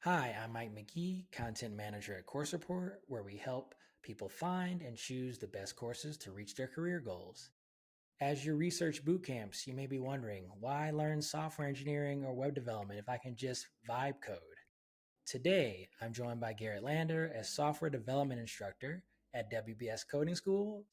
Hi, I'm Mike McGee, Content Manager at Course Report, where we help people find and choose the best courses to reach their career goals. As you research boot camps, you may be wondering, why learn software engineering or web development if I can just vibe code? Today, I'm joined by Garrett Lander as software development instructor at WBS Coding School.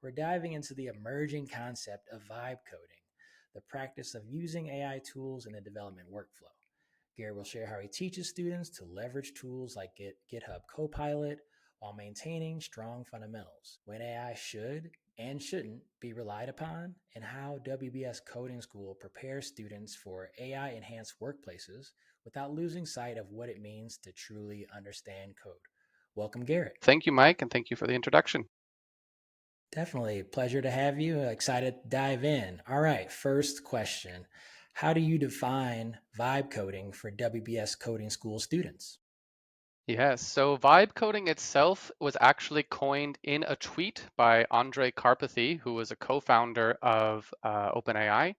We're diving into the emerging concept of vibe coding, the practice of using AI tools in the development workflow. Garrett will share how he teaches students to leverage tools like GitHub Copilot while maintaining strong fundamentals, when AI should and shouldn't be relied upon, and how WBS Coding School prepares students for AI enhanced workplaces without losing sight of what it means to truly understand code. Welcome, Garrett. Thank you, Mike, and thank you for the introduction. Definitely. Pleasure to have you. Excited to dive in. All right. First question. How do you define vibe coding for WBS Coding School students? Yes, so vibe coding itself was actually coined in a tweet by Andrej Karpathy, who was a co-founder of OpenAI.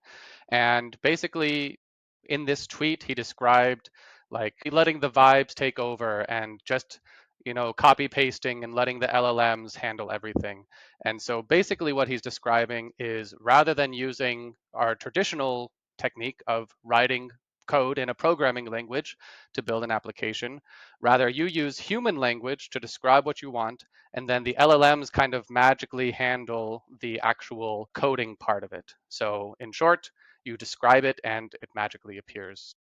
And basically, in this tweet, he described like letting the vibes take over and just, copy pasting and letting the LLMs handle everything. And so basically, what he's describing is rather than using our traditional technique of writing code in a programming language to build an application, rather you use human language to describe what you want, and then the LLMs kind of magically handle the actual coding part of it. So in short, you describe it and it magically appears,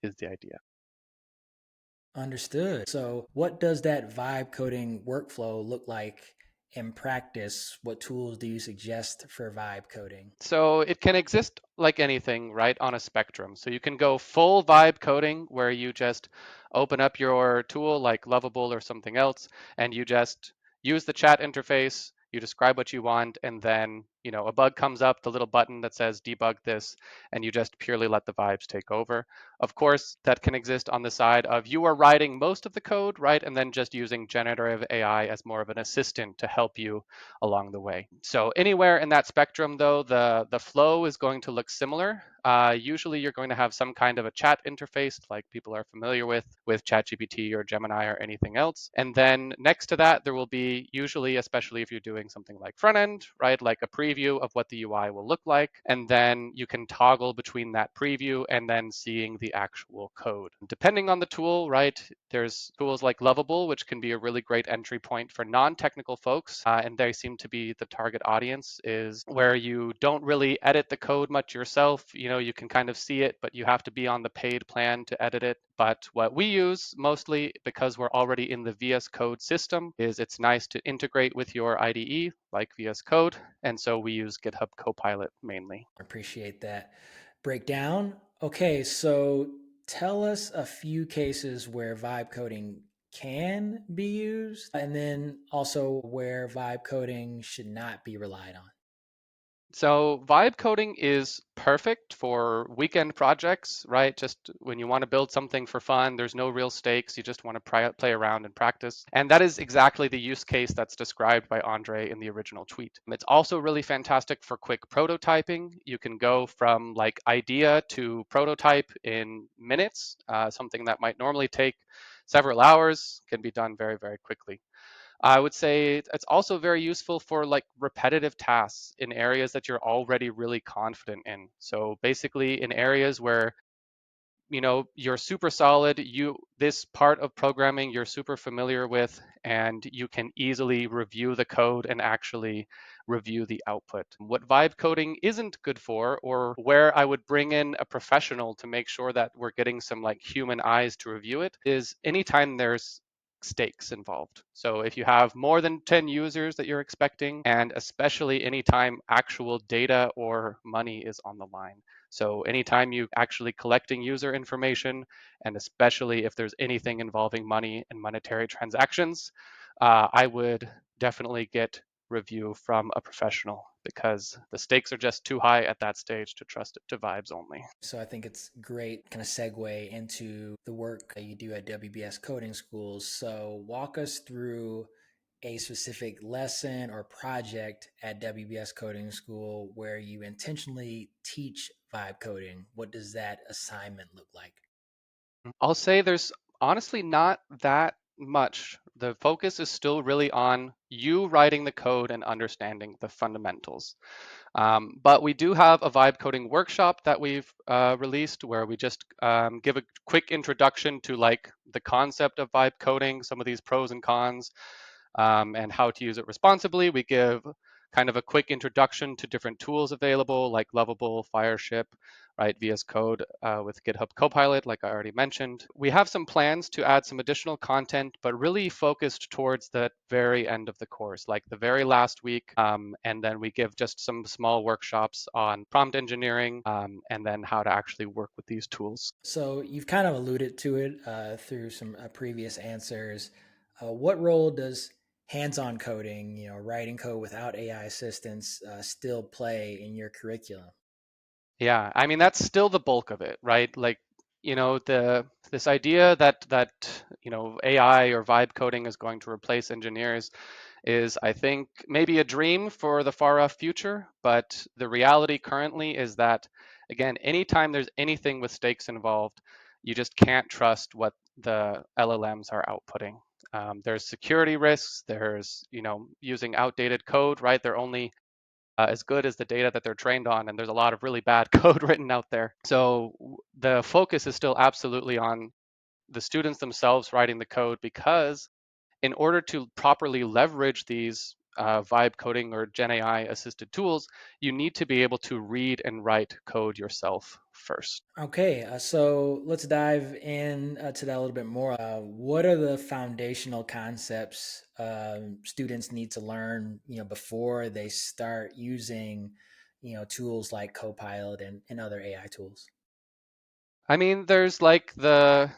is the idea. Understood. So, what does that vibe coding workflow look like in practice? What tools do you suggest for vibe coding? So it can exist like anything, right, on a spectrum. So you can go full vibe coding where you just open up your tool like Lovable or something else, and you just use the chat interface, you describe what you want, and then, a bug comes up, the little button that says debug this, and you just purely let the vibes take over. Of course, that can exist on the side of you are writing most of the code, right, and then just using generative AI as more of an assistant to help you along the way. So anywhere in that spectrum, though, the flow is going to look similar. Usually you're going to have some kind of a chat interface like people are familiar with ChatGPT or Gemini or anything else. And then next to that, there will be usually, especially if you're doing something like front end, right, like a preview of what the UI will look like. And then you can toggle between that preview and then seeing the actual code. Depending on the tool, right, there's tools like Lovable, which can be a really great entry point for non-technical folks, and they seem to be the target audience, is where you don't really edit the code much yourself. You can kind of see it, but you have to be on the paid plan to edit it. But what we use mostly, because we're already in the VS Code system, is it's nice to integrate with your IDE like VS Code, and so we use GitHub Copilot mainly. Appreciate that breakdown. Okay, so tell us a few cases where vibe coding can be used, and then also where vibe coding should not be relied on. So vibe coding is perfect for weekend projects, right? Just when you want to build something for fun, there's no real stakes. You just want to play around and practice. And that is exactly the use case that's described by Andre in the original tweet. It's also really fantastic for quick prototyping. You can go from like idea to prototype in minutes. Something that might normally take several hours can be done very, very quickly. I would say it's also very useful for like repetitive tasks in areas that you're already really confident in. So basically in areas where you're super solid, this part of programming you're super familiar with, and you can easily review the code and actually review the output. What vibe coding isn't good for, or where I would bring in a professional to make sure that we're getting some like human eyes to review it, is anytime there's stakes involved. So if you have more than 10 users that you're expecting, and especially anytime actual data or money is on the line. So anytime you actually collecting user information, and especially if there's anything involving money and monetary transactions, I would definitely get review from a professional because the stakes are just too high at that stage to trust it to vibes only. So I think it's great kind of segue into the work that you do at WBS Coding Schools. So walk us through a specific lesson or project at WBS Coding School where you intentionally teach vibe coding? What does that assignment look like? I'll say there's honestly not that much. The focus is still really on you writing the code and understanding the fundamentals. But we do have a vibe coding workshop that we've released where we just give a quick introduction to like the concept of vibe coding, some of these pros and cons, and how to use it responsibly. We give kind of a quick introduction to different tools available like Lovable, Fireship, right? VS Code with GitHub Copilot, like I already mentioned. We have some plans to add some additional content, but really focused towards the very end of the course, like the very last week. And then we give just some small workshops on prompt engineering and then how to actually work with these tools. So you've kind of alluded to it through some previous answers. What role does hands-on coding, writing code without AI assistance, still play in your curriculum? Yeah, I mean that's still the bulk of it, right? Like, the this idea that AI or vibe coding is going to replace engineers is, I think, maybe a dream for the far off future, but the reality currently is that, again, anytime there's anything with stakes involved, you just can't trust what the LLMs are outputting. There's security risks. There's, using outdated code, right? They're only as good as the data that they're trained on, and there's a lot of really bad code written out there. So the focus is still absolutely on the students themselves writing the code, because in order to properly leverage these vibe coding or Gen AI assisted tools, you need to be able to read and write code yourself first. Okay, so let's dive in to that a little bit more. What are the foundational concepts students need to learn, before they start using, tools like Copilot and other AI tools? I mean, there's like the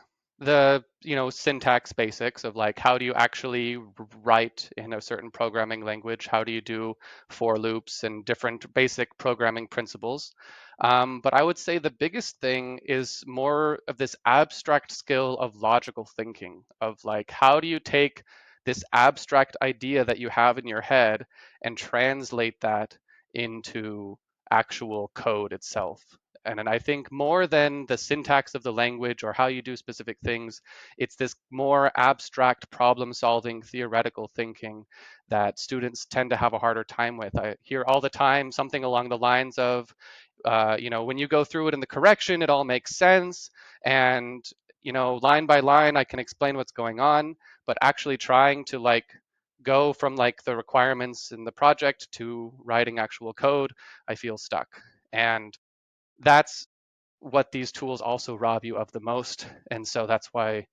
syntax basics of like how do you actually write in a certain programming language? How do you do for loops and different basic programming principles? But I would say the biggest thing is more of this abstract skill of logical thinking, of like how do you take this abstract idea that you have in your head and translate that into actual code itself. And I think more than the syntax of the language or how you do specific things, it's this more abstract problem solving, theoretical thinking that students tend to have a harder time with. I hear all the time something along the lines of, when you go through it in the correction, it all makes sense. And, line by line, I can explain what's going on, but actually trying to like go from like the requirements in the project to writing actual code, I feel stuck. And that's what these tools also rob you of the most. And so that's why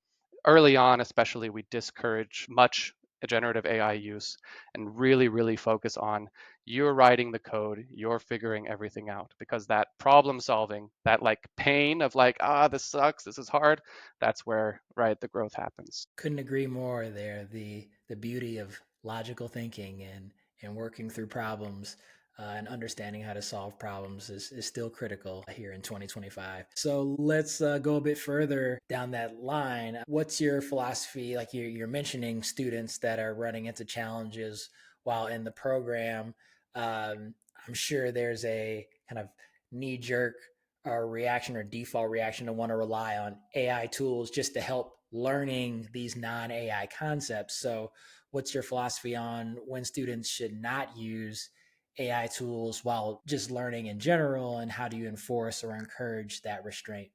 early on, especially, we discourage much generative AI use and really, really focus on you're writing the code, you're figuring everything out, because that problem solving, that like pain of like, this sucks, this is hard, that's where, right, the growth happens. Couldn't agree more there. The beauty of logical thinking and working through problems and understanding how to solve problems is still critical here in 2025. So let's go a bit further down that line. What's your philosophy? Like you're mentioning students that are running into challenges while in the program. I'm sure there's a kind of knee jerk reaction or default reaction to want to rely on AI tools just to help learning these non AI concepts. So, what's your philosophy on when students should not use AI tools while just learning in general? And how do you enforce or encourage that restraint?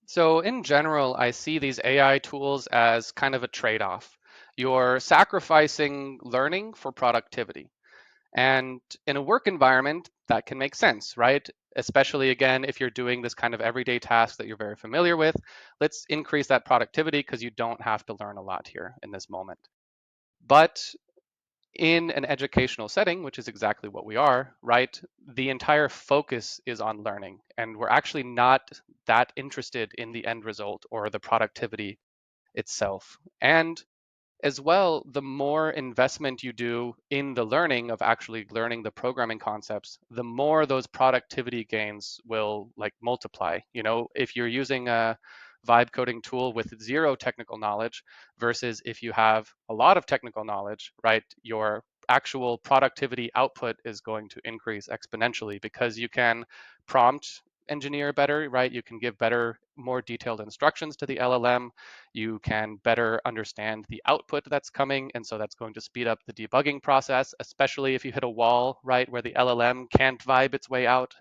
So, in general, I see these AI tools as kind of a trade off. You're sacrificing learning for productivity. And in a work environment, that can make sense, right? Especially again, if you're doing this kind of everyday task that you're very familiar with, let's increase that productivity because you don't have to learn a lot here in this moment. But in an educational setting, which is exactly what we are, right? The entire focus is on learning, and we're actually not that interested in the end result or the productivity itself. And as well, the more investment you do in the learning of actually learning the programming concepts, the more those productivity gains will like multiply. If you're using a vibe coding tool with zero technical knowledge versus if you have a lot of technical knowledge, right? Your actual productivity output is going to increase exponentially because you can prompt engineer better, right? You can give better, more detailed instructions to the LLM. You can better understand the output that's coming. And so that's going to speed up the debugging process, especially if you hit a wall, right, where the LLM can't vibe its way out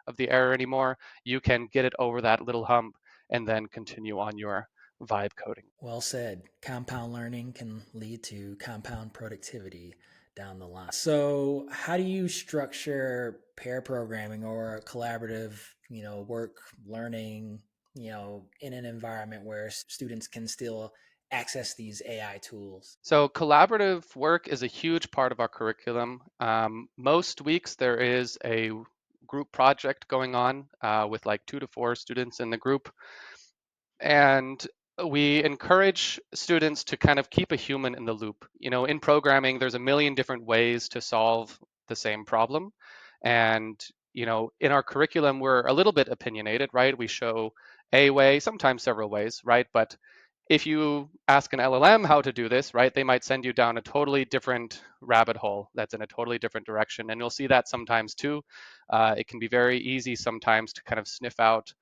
of the error anymore. You can get it over that little hump and then continue on your vibe coding. Well said. Compound learning can lead to compound productivity down the line. So, how do you structure pair programming or collaborative, work learning, in an environment where students can still access these AI tools? So collaborative work is a huge part of our curriculum. Most weeks there is a group project going on with like 2 to 4 students in the group. And we encourage students to kind of keep a human in the loop. In programming, there's a million different ways to solve the same problem. And, in our curriculum, we're a little bit opinionated, right? We show a way, sometimes several ways, right? But if you ask an LLM how to do this, right, they might send you down a totally different rabbit hole that's in a totally different direction. And you'll see that sometimes too. It can be very easy sometimes to kind of sniff out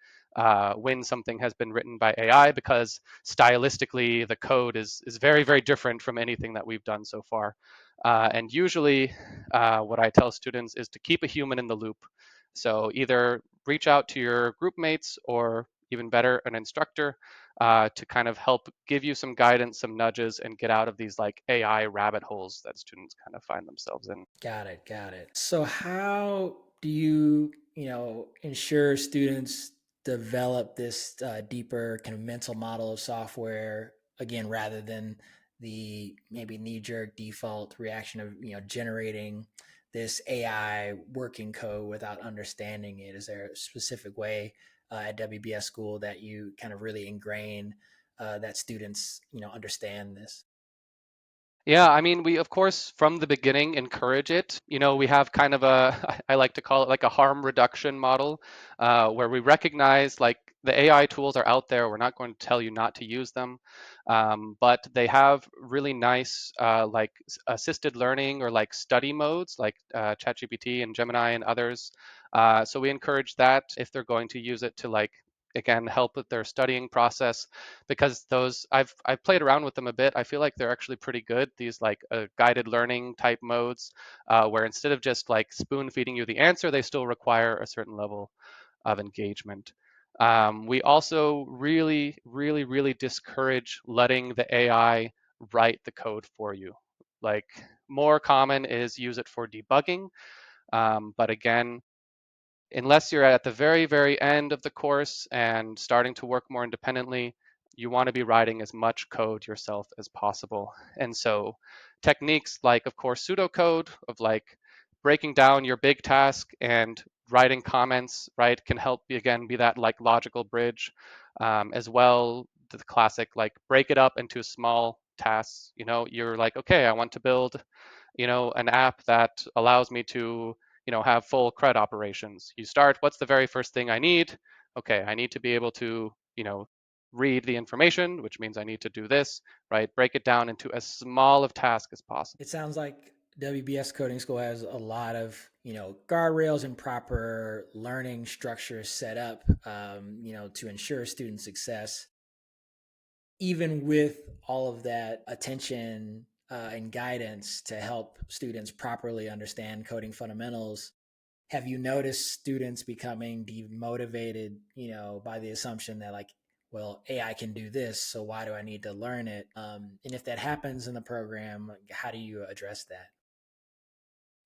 when something has been written by AI because stylistically the code is very, very different from anything that we've done so far. And usually, what I tell students is to keep a human in the loop. So either reach out to your group mates or even better, an instructor to kind of help give you some guidance, some nudges, and get out of these like AI rabbit holes that students kind of find themselves in. Got it. Got it. So, how do you, ensure students develop this deeper kind of mental model of software again, rather than the maybe knee jerk default reaction of, generating this AI working code without understanding it? Is there a specific way at WBS school that you kind of really ingrain that students, understand this? Yeah, I mean, we of course from the beginning encourage it. We have kind of a, I like to call it like a harm reduction model, where we recognize like the AI tools are out there. We're not going to tell you not to use them, but they have really nice like assisted learning or like study modes, like ChatGPT and Gemini and others. So we encourage that if they're going to use it to like again help with their studying process because those I've played around with them a bit. I feel like they're actually pretty good. These like guided learning type modes, where instead of just like spoon feeding you the answer, they still require a certain level of engagement. We also really, really, really discourage letting the AI write the code for you. Like more common is use it for debugging, but again, unless you're at the very, very end of the course and starting to work more independently, you want to be writing as much code yourself as possible. And so techniques like, of course, pseudocode of like breaking down your big task and writing comments, right, can help again be that like logical bridge. As well, the classic like break it up into small tasks. You're like, okay, I want to build an app that allows me to, have full CRUD operations. You start, what's the very first thing I need? Okay, I need to be able to, read the information, which means I need to do this, right? Break it down into as small of task as possible. It sounds like WBS Coding School has a lot of guardrails and proper learning structures set up, to ensure student success. Even with all of that attention and guidance to help students properly understand coding fundamentals, have you noticed students becoming demotivated, by the assumption that like, well, AI can do this, so why do I need to learn it? And if that happens in the program, how do you address that?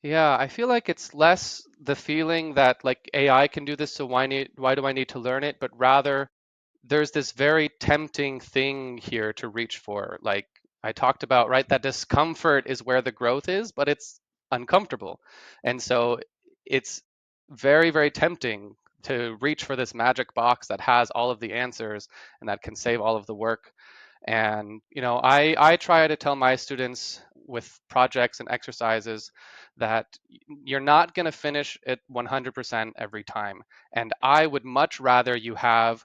Yeah, I feel like it's less the feeling that like AI can do this, so why do I need to learn it? But rather there's this very tempting thing here to reach for. Like I talked about, right? That discomfort is where the growth is, but it's uncomfortable. And so it's very, very tempting to reach for this magic box that has all of the answers and that can save all of the work. And I try to tell my students with projects and exercises that you're not going to finish it 100% every time. And I would much rather you have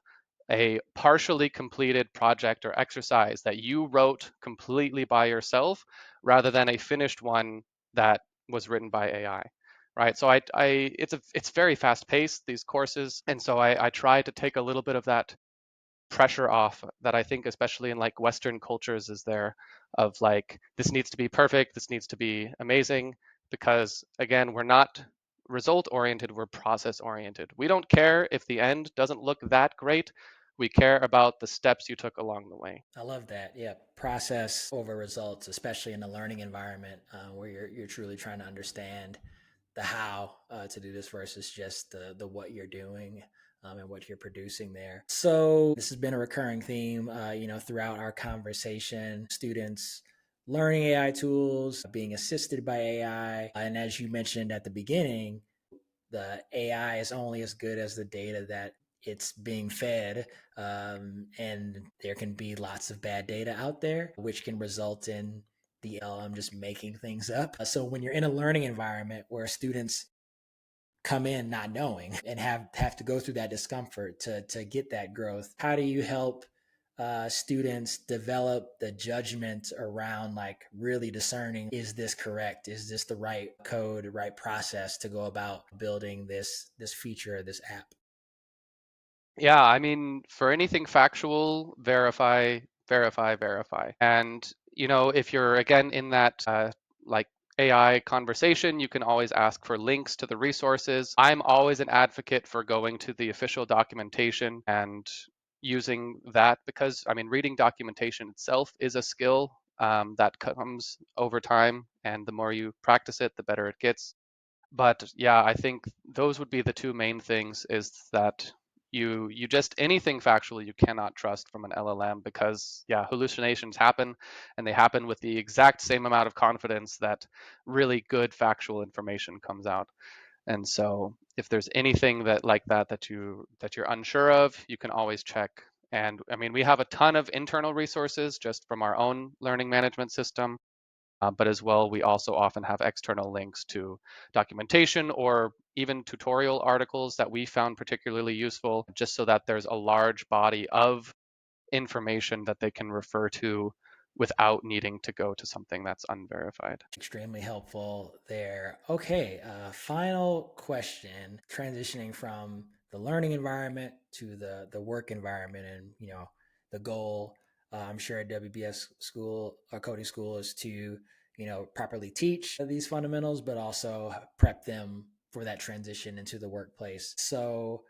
a partially completed project or exercise that you wrote completely by yourself rather than a finished one that was written by AI. Right. So it's very fast paced, these courses. And so I try to take a little bit of that pressure off that I think, especially in like Western cultures, is there of like, this needs to be perfect, this needs to be amazing, because again, we're not result oriented, we're process oriented. We don't care if the end doesn't look that great. We care about the steps you took along the way. I love that. Yeah, process over results, especially in a learning environment where you're truly trying to understand the how to do this versus just the what you're doing and what you're producing there. So this has been a recurring theme, throughout our conversation. Students learning AI tools, being assisted by AI, and as you mentioned at the beginning, the AI is only as good as the data that it's being fed. And there can be lots of bad data out there, which can result in the LM just making things up. So when you're in a learning environment where students come in not knowing and have to go through that discomfort to get that growth, how do you help students develop the judgment around like really discerning, is this correct, is this the right code, right process to go about building this feature, this app? Yeah, I mean, for anything factual, verify, verify, verify. And, if you're again in that like AI conversation, you can always ask for links to the resources. I'm always an advocate for going to the official documentation and using that because, I mean, reading documentation itself is a skill that comes over time. And the more you practice it, the better it gets. But yeah, I think those would be the two main things is that you just anything factual you cannot trust from an LLM because yeah, hallucinations happen and they happen with the exact same amount of confidence that really good factual information comes out. And so if there's anything that like that you're unsure of, you can always check. And I mean, we have a ton of internal resources just from our own learning management system, but as well, we also often have external links to documentation or even tutorial articles that we found particularly useful, just so that there's a large body of information that they can refer to without needing to go to something that's unverified. Extremely helpful there. Okay, final question. Transitioning from the learning environment to the work environment, and the goal, I'm sure at WBS school or coding school, is to properly teach these fundamentals, but also prep them for that transition into the workplace. So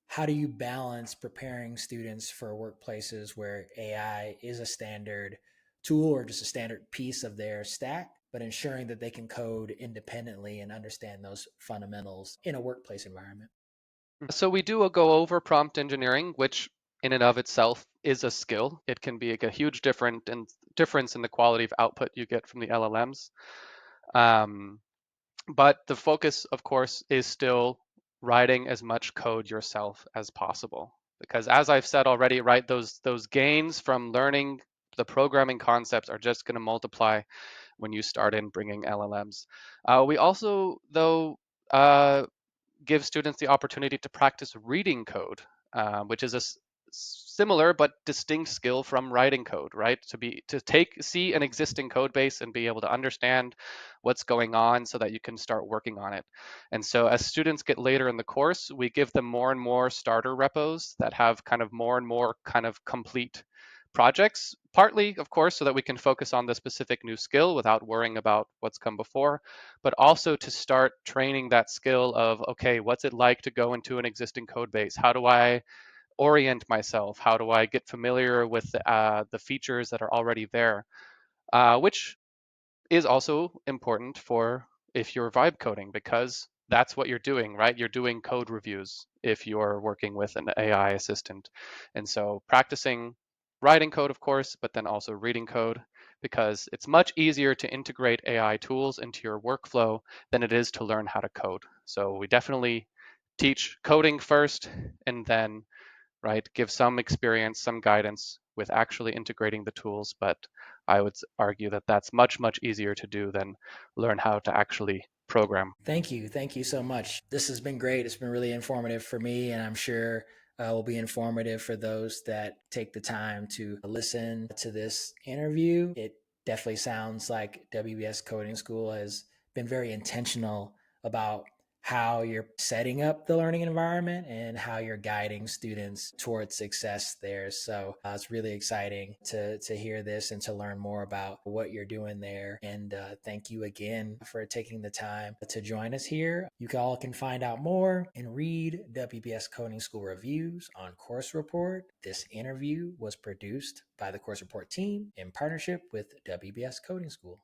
how do you balance preparing students for workplaces where AI is a standard tool or just a standard piece of their stack, but ensuring that they can code independently and understand those fundamentals in a workplace environment? So we do a go over prompt engineering, which in and of itself is a skill. It can be like a huge difference in the quality of output you get from the LLMs. Um, But the focus, of course, is still writing as much code yourself as possible. Because as I've said already, right, those gains from learning the programming concepts are just going to multiply when you start in bringing LLMs. We also, though, give students the opportunity to practice reading code, which is a similar but distinct skill from writing code, right? See an existing code base and be able to understand what's going on so that you can start working on it. And so as students get later in the course, we give them more and more starter repos that have kind of more and more kind of complete projects, partly, of course, so that we can focus on the specific new skill without worrying about what's come before, but also to start training that skill of, okay, what's it like to go into an existing code base? How do I orient myself? How do I get familiar with the features that are already there? Which is also important for if you're vibe coding because that's what you're doing, right? You're doing code reviews if you're working with an AI assistant. And so practicing writing code, of course, but then also reading code because it's much easier to integrate AI tools into your workflow than it is to learn how to code. So we definitely teach coding first and then, right, give some experience, some guidance with actually integrating the tools. But I would argue that that's much, much easier to do than learn how to actually program. Thank you. Thank you so much. This has been great. It's been really informative for me, and I'm sure will be informative for those that take the time to listen to this interview. It definitely sounds like WBS Coding School has been very intentional about how you're setting up the learning environment and how you're guiding students towards success there. So it's really exciting to hear this and to learn more about what you're doing there. And thank you again for taking the time to join us here. You all can find out more and read WBS Coding School reviews on Course Report. This interview was produced by the Course Report team in partnership with WBS Coding School.